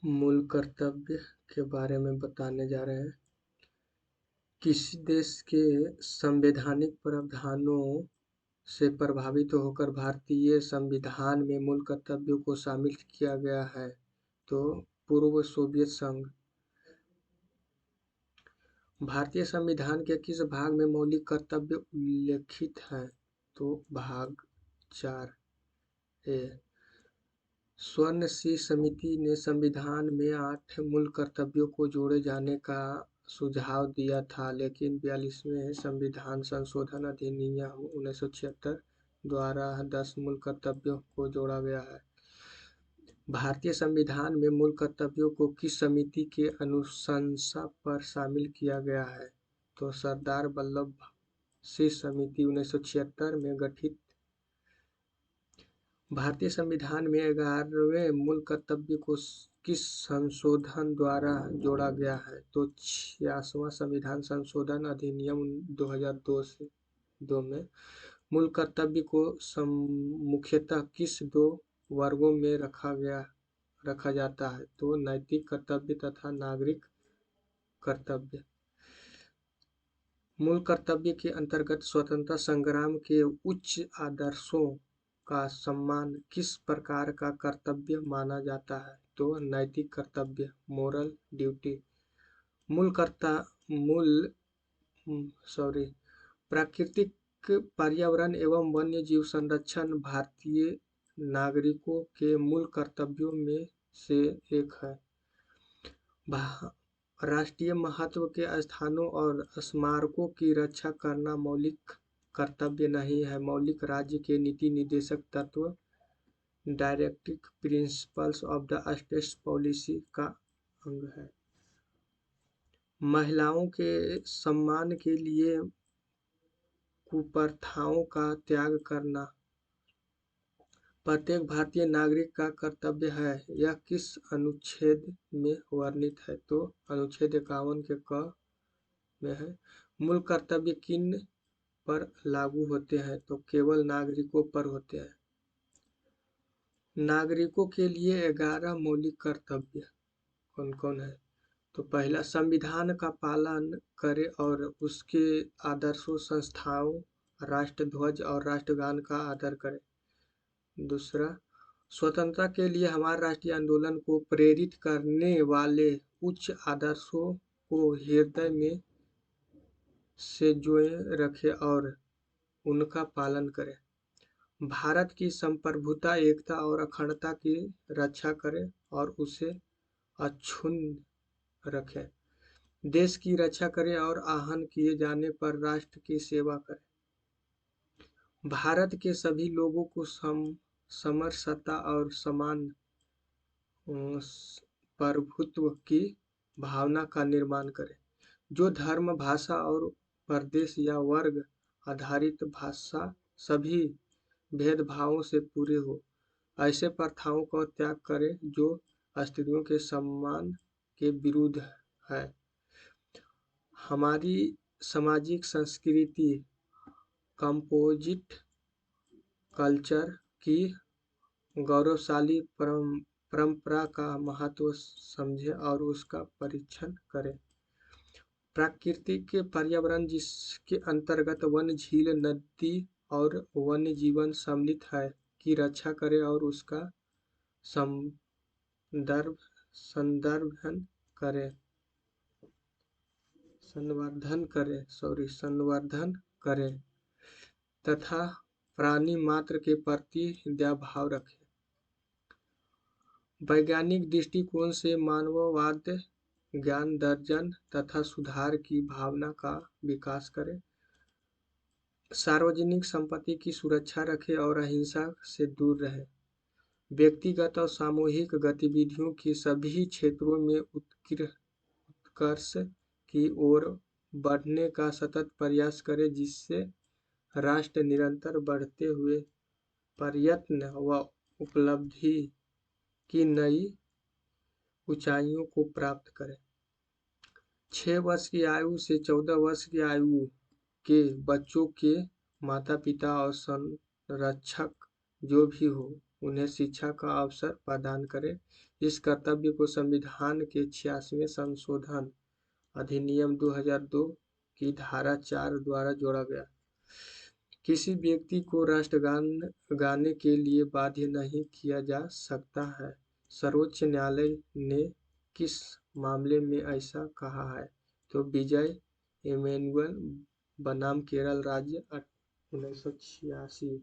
मूल कर्तव्य के बारे में बताने जा रहे हैं। किसी देश के संवैधानिक प्रावधानों से प्रभावित होकर भारतीय संविधान में मूल कर्तव्यों को शामिल किया गया है। तो पूर्व सोवियत संघ। भारतीय संविधान के किस भाग में मौलिक कर्तव्य उल्लेखित हैं? तो भाग 4 ए। स्वर्ण सिंह समिति ने संविधान में 8 मूल कर्तव्यों को जोड़े जाने का सुझाव दिया था, लेकिन 42वें संविधान संशोधन अधिनियम 1976 द्वारा 10 मूल कर्तव्यों को जोड़ा गया है। भारतीय संविधान में मूल कर्तव्यों को किस समिति के अनुशंसा पर शामिल किया गया है? तो सरदार वल्लभ सिंह समिति 1976 में गठित। भारतीय संविधान में 11वें मूल कर्तव्य को किस संशोधन द्वारा जोड़ा गया है? तो 86वां संविधान संशोधन अधिनियम 2002 में। मूल कर्तव्य को मुख्यतः किस 2 वर्गों में रखा जाता है? तो नैतिक कर्तव्य तथा नागरिक कर्तव्य। मूल कर्तव्य के अंतर्गत स्वतंत्रता संग्राम के उच्च आदर्शों का सम्मान किस प्रकार का कर्तव्य माना जाता है? तो नैतिक कर्तव्य, मोरल ड्यूटी। प्राकृतिक पर्यावरण एवं वन्य जीव संरक्षण भारतीय नागरिकों के मूल कर्तव्यों में से एक है। राष्ट्रीय महत्व के स्थानों और स्मारकों की रक्षा करना मौलिक कर्तव्य नहीं है। मौलिक राज्य के नीति निर्देशक तत्व directive principles of the state policy का अंग है। महिलाओं के सम्मान के लिए कुप्रथाओं का त्याग करना प्रत्येक भारतीय नागरिक का कर्तव्य है। यह किस अनुच्छेद में वर्णित है? तो अनुच्छेद 51 के क में है। मूल कर्तव्य किन पर लागू होते हैं? तो केवल नागरिकों पर होते हैं। नागरिकों के लिए 11 मौलिक कर्तव्य कौन कौन है? तो पहला, संविधान का पालन करें और उसके आदर्शों, संस्थाओं, राष्ट्रध्वज और राष्ट्रगान का आदर करें। दूसरा, स्वतंत्रता के लिए हमारे राष्ट्रीय आंदोलन को प्रेरित करने वाले उच्च आदर्शों को हृदय में से जोए रखें और उनका पालन करें। भारत की संप्रभुता, एकता और अखंडता की रक्षा करें और उसे अक्षुण्ण रखें। देश की रक्षा करें और आहन किए जाने पर राष्ट्र की सेवा करें। भारत के सभी लोगों को समरसता और समान प्रभुत्व की भावना का निर्माण करें। जो धर्म, भाषा और प्रदेश या वर्ग आधारित भाषा सभी भेदभावों से पूरे हो, ऐसे प्रथाओं का त्याग करें जो स्त्रियों के सम्मान के विरुद्ध है। हमारी सामाजिक संस्कृति कंपोजिट कल्चर की गौरवशाली परंपरा का महत्व समझें और उसका परीक्षण करें। प्राकृतिक पर्यावरण जिसके अंतर्गत वन, झील, नदी और वन्य जीवन सम्मिलित है की रक्षा करें और उसका संवर्धन करें तथा प्राणी मात्र के प्रति दया भाव रखें। वैज्ञानिक दृष्टिकोण से मानववाद, ज्ञान दर्जन तथा सुधार की भावना का विकास करें। सार्वजनिक संपत्ति की सुरक्षा रखें और अहिंसा से दूर रहें। व्यक्तिगत और सामूहिक गतिविधियों के सभी क्षेत्रों में उत्कर्ष की ओर बढ़ने का सतत प्रयास करें, जिससे राष्ट्र निरंतर बढ़ते हुए प्रयत्न व उपलब्धि की नई ऊंचाइयों को प्राप्त करें। 6 वर्ष की आयु से 14 वर्ष की आयु के बच्चों के माता पिता और संरक्षक जो भी हो, उन्हें शिक्षा का अवसर प्रदान करें। इस कर्तव्य को संविधान के 86वें संशोधन अधिनियम 2002 की धारा 4 द्वारा जोड़ा गया। किसी व्यक्ति को राष्ट्रगान गाने के लिए बाध्य नहीं किया जा सकता है। सर्वोच्च न्यायालय ने किस मामले में ऐसा कहा है? तो विजय इमैनुअल बनाम केरल राज्य 1986।